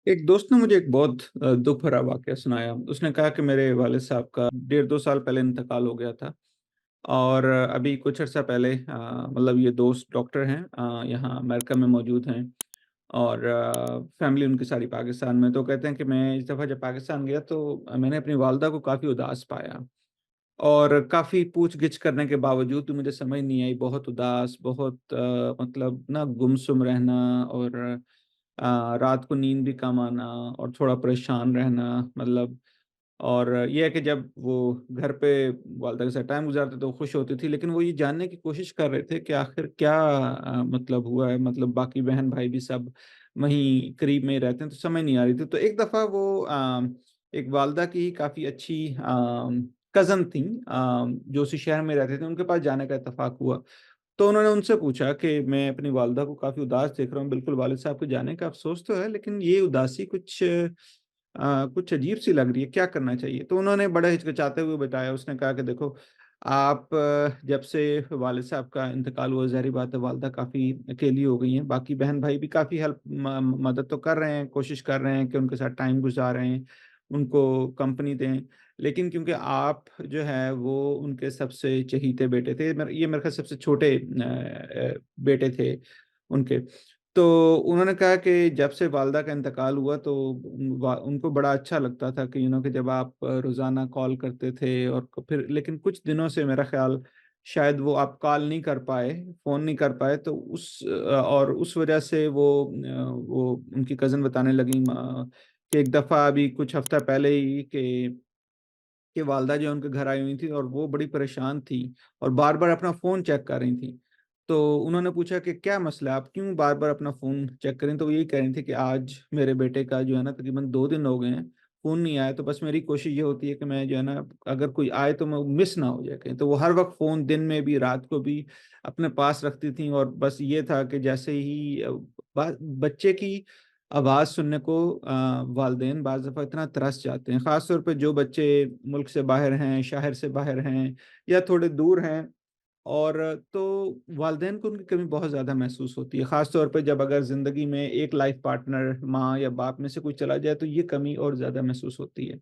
एक दोस्त ने मुझे एक बहुत दुःख भरा वाक़या सुनाया। उसने कहा कि मेरे वालिद साहब का डेढ़ 2 साल पहले इंतकाल हो गया था और अभी कुछ अर्सा पहले मतलब ये दोस्त डॉक्टर हैं, यहाँ अमेरिका में मौजूद हैं और फ़ैमिली उनकी सारी पाकिस्तान में। तो कहते हैं कि मैं इस दफ़ा जब पाकिस्तान गया तो मैंने अपनी वालिदा को काफ़ी उदास पाया और काफ़ी पूछ-गिछ करने के बावजूद भी मुझे समझ नहीं आई, बहुत उदास, बहुत मतलब ना गुमसुम रहना और रात को नींद भी कम आना और थोड़ा परेशान रहना मतलब। और ये है कि जब वो घर पे वालिदा के साथ टाइम गुज़ारते तो खुश होती थी, लेकिन वो ये जानने की कोशिश कर रहे थे कि आखिर क्या मतलब हुआ है, मतलब बाकी बहन-भाई भी सब वहीं करीब में ही रहते हैं, तो समझ नहीं आ रही थी। तो एक दफ़ा वो एक वालिदा की काफ़ी अच्छी कज़न थीं, जो उसी शहर में रहते थे, उनके पास जाने का इत्तेफ़ाक हुआ। तो उन्होंने उनसे पूछा कि मैं अपनी वालिदा को काफ़ी उदास देख रहा हूँ, बिल्कुल वालिद साहब के जाने का अफ़सोस तो है, लेकिन ये उदासी कुछ अजीब-सी लग रही है, क्या करना चाहिए? तो उन्होंने बड़ा हिचकिचाते हुए बताया, उसने कहा कि देखो, आप जब से वालिद साहब का इंतकाल हुआ, ज़ाहिर-सी बात है वालिदा काफ़ी अकेली हो गई हैं, बाकी बहन-भाई भी काफ़ी हेल्प म मदद तो कर रहे हैं, कोशिश कर रहे हैं कि उनके साथ टाइम गुज़ारें, उनको कंपनी दें, लेकिन क्योंकि आप जो है वो उनके सबसे चहीते बेटे थे, ये मेरे ख़्याल सबसे छोटे बेटे थे उनके। तो उन्होंने कहा कि जब से वालिदा का इंतकाल हुआ तो उनको बड़ा अच्छा लगता था कि कि जब आप रोज़ाना कॉल करते थे और फिर लेकिन कुछ दिनों से मेरा ख़्याल शायद वो आप कॉल नहीं कर पाए, फ़ोन नहीं कर पाए, तो और उस वज़ह से वो उनकी कज़िन बताने लगीं कि एक दफ़ा अभी कुछ हफ़्ता पहले ही कि वालिदा जो है उनके घर आई हुई थी और वो बड़ी परेशान थी और बार-बार अपना फ़ोन चेक कर रही थी। तो उन्होंने पूछा कि क्या मसला है? आप क्यों बार-बार अपना फ़ोन चेक कर रही हैं? तो वो यही कह रही थी कि आज मेरे बेटे का जो है ना तकरीबन 2 दिन हो गए हैं, फ़ोन नहीं आया, तो बस मेरी कोशिश ये होती है कि मैं जो है ना अगर कोई आए तो मैं मिस ना हो जाए कहीं। तो वो हर वक़्त फ़ोन दिन में भी, रात को भी अपने पास रखती थीं और बस ये था कि जैसे ही बा बच्चे की आवाज़ सुनने को वालिदैन बाज़ दफ़ा इतना तरस जाते हैं, ख़ास तौर पे जो बच्चे मुल्क से बाहर हैं, शहर से बाहर हैं या थोड़े दूर हैं और तो वालिदैन को उनकी कमी बहुत ज़्यादा महसूस होती है, ख़ास तौर पे जब अगर ज़िंदगी में एक लाइफ़ पार्टनर माँ या बाप में से कोई चला जाए तो ये कमी और ज़्यादा महसूस होती है।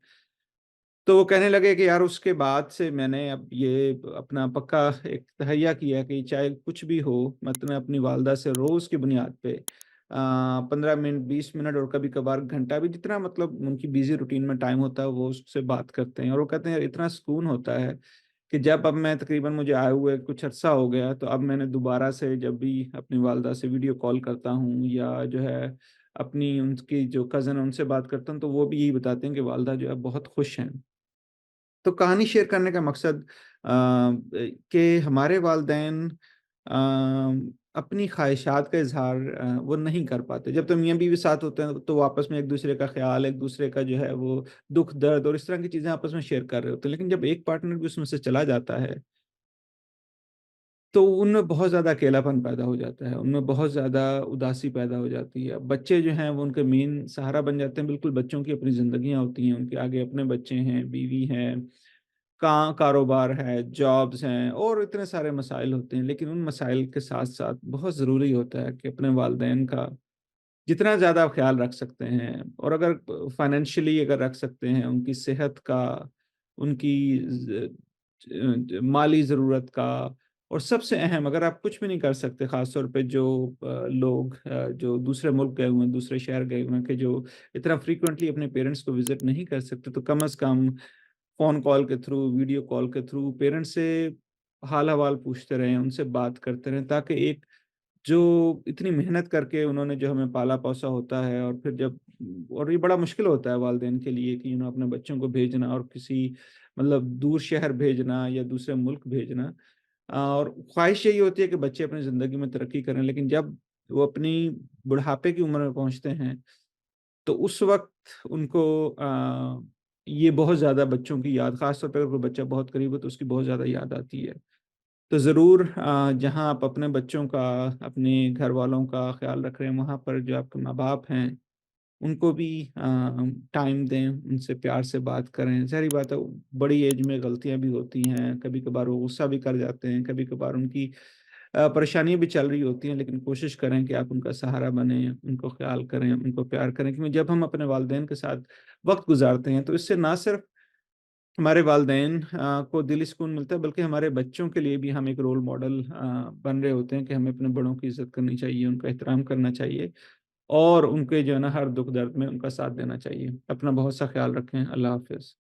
तो वो कहने लगे कि यार उसके बाद से मैंने अब ये अपना पक्का एक तहैया किया कि चाहे कुछ भी हो, मतलब मैं अपनी वालिदा से रोज़ की बुनियाद पे 15 मिनट, 20 मिनट और कभी-कभार घंटा भी जितना मतलब उनकी बिज़ी रूटीन में टाइम होता है, वो उससे बात करते हैं और वो कहते हैं यार इतना सुकून होता है कि जब अब मैं तकरीबन मुझे आए हुए कुछ अरसा हो गया, तो अब मैंने दोबारा से जब भी अपनी वालिदा से वीडियो कॉल करता हूँ या जो है अपनी उनकी जो कज़िन है उनसे बात करता हूँ, तो वो भी यही बताते हैं कि वालिदा जो है बहुत खुश हैं। तो कहानी शेयर करने का मकसद कि हमारे वालिदैन अपनी ख़्वाहिशात का इज़हार वो नहीं कर पाते। जब तो मियाँ-बीवी साथ होते हैं तो वो आपस में एक-दूसरे का ख़्याल, एक-दूसरे का जो है वो दुःख-दर्द और इस तरह की चीज़ें आपस में शेयर कर रहे होते हैं। लेकिन जब एक पार्टनर भी उसमें से चला जाता है, तो उनमें बहुत ज़्यादा अकेलापन पैदा हो जाता है, उनमें बहुत ज़्यादा उदासी पैदा हो जाती है। बच्चे जो हैं वो उनके मेन सहारा बन जाते हैं, बिल्कुल बच्चों की अपनी ज़िंदगियाँ होती हैं, उनके आगे अपने बच्चे हैं, बीवी हैं, कारोबार है, जॉब्स हैं और इतने सारे मसाइल होते हैं। लेकिन उन मसाइल के साथ-साथ बहुत ज़रूरी होता है कि अपने वालिदैन का जितना ज़्यादा आप ख़्याल रख सकते हैं और अगर फाइनेंशियली अगर रख सकते हैं, उनकी सेहत का, उनकी माली ज़रूरत का और सबसे अहम अगर आप कुछ भी नहीं कर सकते, ख़ास तौर पे जो लोग जो दूसरे मुल्क गए हुए हैं, दूसरे शहर गए हुए हैं कि जो इतना फ्रीक्वेंटली अपने पेरेंट्स को विज़िट नहीं कर सकते, तो कम से कम फ़ोन कॉल के थ्रू, वीडियो कॉल के थ्रू पेरेंट्स से हाल-अहवाल पूछते रहें, उनसे बात करते रहें ताकि एक जो इतनी मेहनत करके उन्होंने जो हमें पाला-पोसा होता है और फिर जब और ये बड़ा मुश्किल होता है वालिदैन के लिए कि अपने बच्चों को भेजना और किसी मतलब दूर शहर भेजना या दूसरे मुल्क भेजना। और ख़्वाहिश यही होती है कि बच्चे अपनी ज़िंदगी में तरक्की करें, लेकिन जब वो अपनी बुढ़ापे की उम्र में पहुँचते हैं, तो उस वक़्त उनको ये बहुत ज़्यादा बच्चों की याद ख़ास तौर पे अगर कोई बच्चा बहुत करीब हो तो उसकी बहुत ज़्यादा याद आती है। तो ज़रूर जहाँ आप अपने बच्चों का, अपने घरवालों का ख़्याल रख रहे हैं, वहाँ पर जो आपके माँ-बाप हैं, उनको भी टाइम दें, उनसे प्यार से बात करें। ज़ाहिर-सी बात है, बड़ी एज में गलतियाँ भी होती हैं, कभी-कभार वो गुस्सा भी कर जाते हैं, कभी-कभार उनकी परेशानियाँ भी चल रही होती हैं, लेकिन कोशिश करें कि आप उनका सहारा बनें, उनको ख़्याल करें, उनको प्यार करें, क्योंकि जब हम अपने वालिदैन के साथ वक़्त गुज़ारते हैं, तो इससे ना सिर्फ़ हमारे वालिदैन को दिली सुकून मिलता है, बल्कि हमारे बच्चों के लिए भी हम एक रोल मॉडल बन रहे होते हैं कि हमें अपने बड़ों की इज़्ज़त करनी चाहिए, उनका एहतराम करना चाहिए और उनके जो है ना हर दुःख-दर्द में उनका साथ देना चाहिए। अपना बहुत-सा ख़्याल रखें। अल्लाह हाफ़िज़।